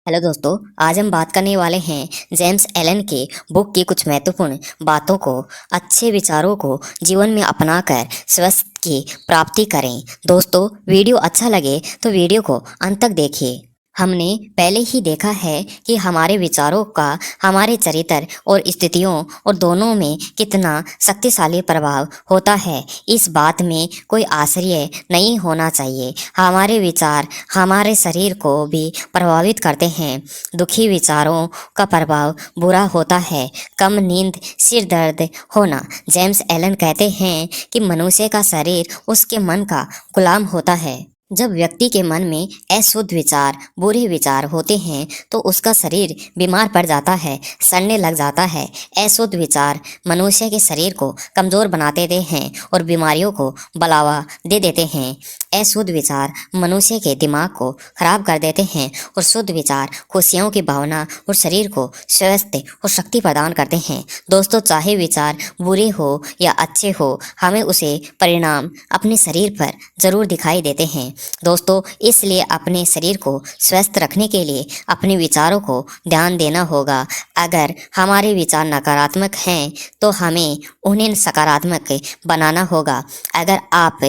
Hello दोस्तों, आज हम बात करने वाले हैं जेम्स एलन के बुक की कुछ महत्वपूर्ण बातों को। अच्छे विचारों को जीवन में अपनाकर स्वस्थ की प्राप्ति करें। दोस्तों, वीडियो अच्छा लगे तो वीडियो को अंत तक देखिए। हमने पहले ही देखा है कि हमारे विचारों का हमारे चरित्र और स्थितियों और दोनों में कितना शक्तिशाली प्रभाव होता है। इस बात में कोई आश्चर्य नहीं होना चाहिए। हमारे विचार हमारे शरीर को भी प्रभावित करते हैं। दुखी विचारों का प्रभाव बुरा होता है। कम नींद, सिर दर्द होना। जेम्स एलन कहते हैं कि मनुष्य का शरीर उसके मन का गुलाम होता है। जब व्यक्ति के मन में अशुद्ध विचार, बुरे विचार होते हैं तो उसका शरीर बीमार पड़ जाता है, सड़ने लग जाता है। अशुद्ध विचार मनुष्य के शरीर को कमजोर बना देते हैं और बीमारियों को बढ़ावा दे देते हैं। अशुद्ध विचार मनुष्य के दिमाग को खराब कर देते हैं और शुद्ध विचार खुशियों की भावना और शरीर को स्वस्थ और शक्ति प्रदान करते हैं। दोस्तों, चाहे विचार बुरे हो या अच्छे हो, हमें उसे परिणाम अपने शरीर पर जरूर दिखाई देते हैं। दोस्तों, इसलिए अपने शरीर को स्वस्थ रखने के लिए अपने विचारों को ध्यान देना होगा। अगर हमारे विचार नकारात्मक हैं तो हमें उन्हें सकारात्मक बनाना होगा। अगर आप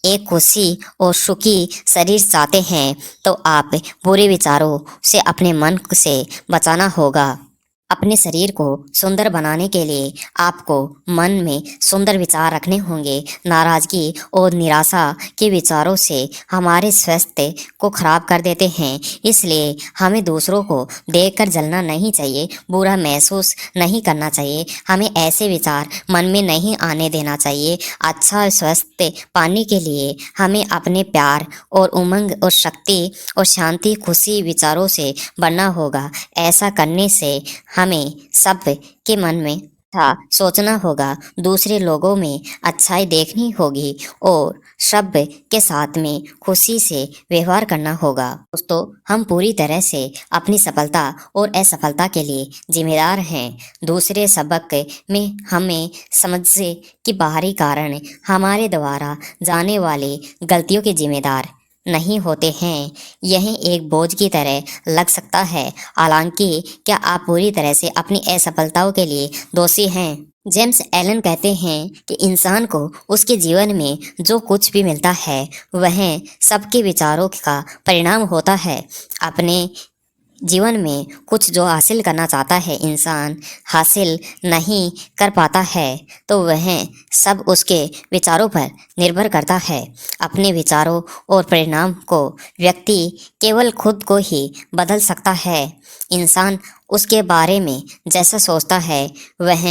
एक खुशी और सुखी शरीर चाहते हैं तो आप बुरे विचारों से अपने मन से बचाना होगा। अपने शरीर को सुंदर बनाने के लिए आपको मन में सुंदर विचार रखने होंगे। नाराजगी और निराशा के विचारों से हमारे स्वास्थ्य को खराब कर देते हैं। इसलिए हमें दूसरों को देखकर जलना नहीं चाहिए, बुरा महसूस नहीं करना चाहिए। हमें ऐसे विचार मन में नहीं आने देना चाहिए। अच्छा स्वास्थ्य पाने के लिए हमें अपने प्यार और उमंग और शक्ति और शांति, खुशी विचारों से भरना होगा। ऐसा करने से हमें सब के मन में सोचना होगा, दूसरे लोगों में अच्छाई देखनी होगी और सब के साथ में खुशी से व्यवहार करना होगा। दोस्तों, हम पूरी तरह से अपनी सफलता और असफलता के लिए जिम्मेदार हैं। दूसरे सबक में हमें समझे कि बाहरी कारण हमारे द्वारा जाने वाली गलतियों के जिम्मेदार नहीं होते हैं। यह एक बोझ की तरह लग सकता है, हालांकि क्या आप पूरी तरह से अपनी असफलताओं के लिए दोषी हैं? जेम्स एलन कहते हैं कि इंसान को उसके जीवन में जो कुछ भी मिलता है वह सबके विचारों का परिणाम होता है। अपने जीवन में कुछ जो हासिल करना चाहता है इंसान हासिल नहीं कर पाता है तो वह सब उसके विचारों पर निर्भर करता है। अपने विचारों और परिणाम को व्यक्ति केवल खुद को ही बदल सकता है। इंसान उसके बारे में जैसा सोचता है वह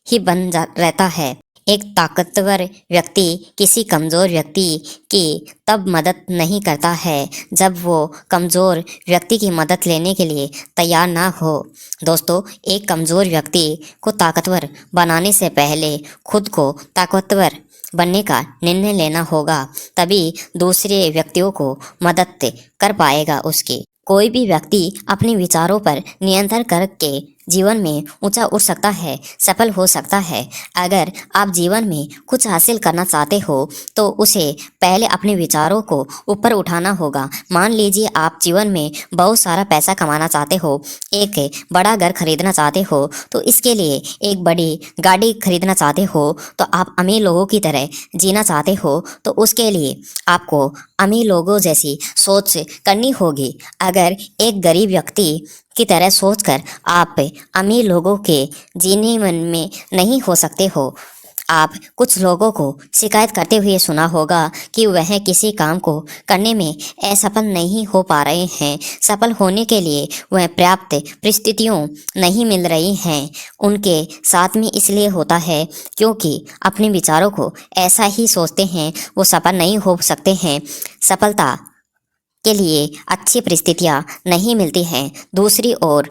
ही रहता है। एक ताकतवर व्यक्ति किसी कमज़ोर व्यक्ति की तब मदद नहीं करता है जब वो कमज़ोर व्यक्ति की मदद लेने के लिए तैयार ना हो। दोस्तों, एक कमज़ोर व्यक्ति को ताकतवर बनाने से पहले खुद को ताकतवर बनने का निर्णय लेना होगा, तभी दूसरे व्यक्तियों को मदद कर पाएगा। उसकी कोई भी व्यक्ति अपने विचारों पर नियंत्रण करके जीवन में ऊंचा उठ सकता है, सफल हो सकता है। अगर आप जीवन में कुछ हासिल करना चाहते हो तो उसे पहले अपने विचारों को ऊपर उठाना होगा। मान लीजिए आप जीवन में बहुत सारा पैसा कमाना चाहते हो, एक बड़ा घर खरीदना चाहते हो, तो इसके लिए एक बड़ी गाड़ी खरीदना चाहते हो, तो आप अमीर लोगों की तरह जीना चाहते हो तो उसके लिए आपको अमीर लोगों जैसी सोच करनी होगी। अगर एक गरीब व्यक्ति की तरह सोचकर आप अमीर लोगों के जीने मन में नहीं हो सकते हो। आप कुछ लोगों को शिकायत करते हुए सुना होगा कि वह किसी काम को करने में असफल नहीं हो पा रहे हैं। सफल होने के लिए वह पर्याप्त परिस्थितियों नहीं मिल रही हैं। उनके साथ में इसलिए होता है क्योंकि अपने विचारों को ऐसा ही सोचते हैं, वो सफल नहीं हो सकते हैं। सफलता के लिए अच्छी परिस्थितियाँ नहीं मिलती हैं। दूसरी ओर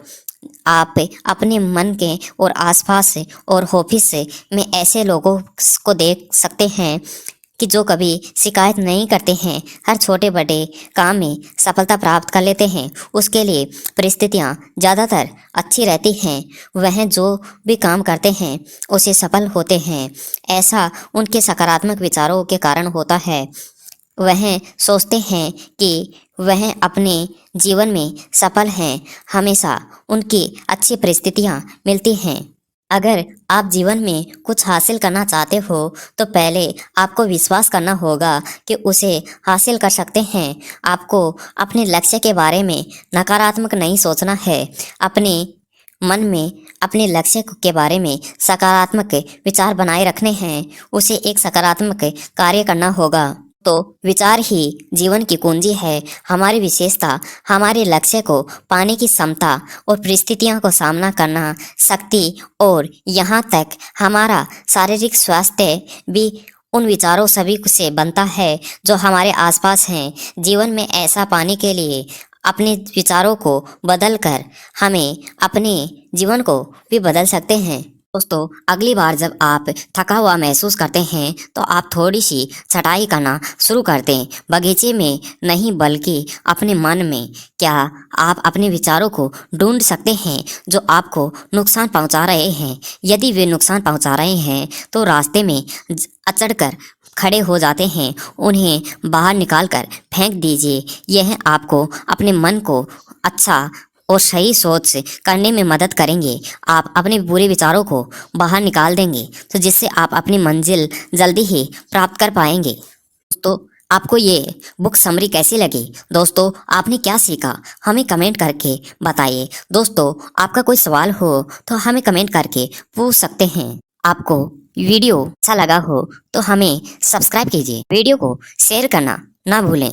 आप अपने मन के और आसपास और ऑफिस में ऐसे लोगों को देख सकते हैं कि जो कभी शिकायत नहीं करते हैं, हर छोटे बड़े काम में सफलता प्राप्त कर लेते हैं। उसके लिए परिस्थितियाँ ज़्यादातर अच्छी रहती हैं। वह जो भी काम करते हैं उसे सफल होते हैं। ऐसा उनके सकारात्मक विचारों के कारण होता है। वह सोचते हैं कि वह अपने जीवन में सफल हैं, हमेशा उनकी अच्छी परिस्थितियाँ मिलती हैं। अगर आप जीवन में कुछ हासिल करना चाहते हो तो पहले आपको विश्वास करना होगा कि उसे हासिल कर सकते हैं। आपको अपने लक्ष्य के बारे में नकारात्मक नहीं सोचना है। अपने मन में अपने लक्ष्य के बारे में सकारात्मक विचार बनाए रखने हैं। उसे एक सकारात्मक कार्य करना होगा। तो विचार ही जीवन की कुंजी है। हमारी विशेषता हमारे लक्ष्य को पाने की क्षमता और परिस्थितियों को सामना करना शक्ति और यहाँ तक हमारा शारीरिक स्वास्थ्य भी उन विचारों सभी से बनता है जो हमारे आसपास हैं। जीवन में ऐसा पाने के लिए अपने विचारों को बदल कर हमें अपने जीवन को भी बदल सकते हैं। दोस्तों, अगली बार जब आप थका हुआ महसूस करते हैं तो आप थोड़ी सी छटाई करना शुरू कर दें। बगीचे में नहीं बल्कि अपने मन में। क्या आप अपने विचारों को ढूंढ सकते हैं जो आपको नुकसान पहुंचा रहे हैं? यदि वे नुकसान पहुंचा रहे हैं तो रास्ते में अचड़ कर खड़े हो जाते हैं, उन्हें बाहर निकाल कर फेंक दीजिए। यह आपको अपने मन को अच्छा और सही सोच से करने में मदद करेंगे। आप अपने बुरे विचारों को बाहर निकाल देंगे तो जिससे आप अपनी मंजिल जल्दी ही प्राप्त कर पाएंगे। दोस्तों, आपको ये बुक समरी कैसी लगी? दोस्तों, आपने क्या सीखा? हमें कमेंट करके बताइए। दोस्तों, आपका कोई सवाल हो तो हमें कमेंट करके पूछ सकते हैं। आपको वीडियो अच्छा लगा हो तो हमें सब्सक्राइब कीजिए। वीडियो को शेयर करना ना भूलें।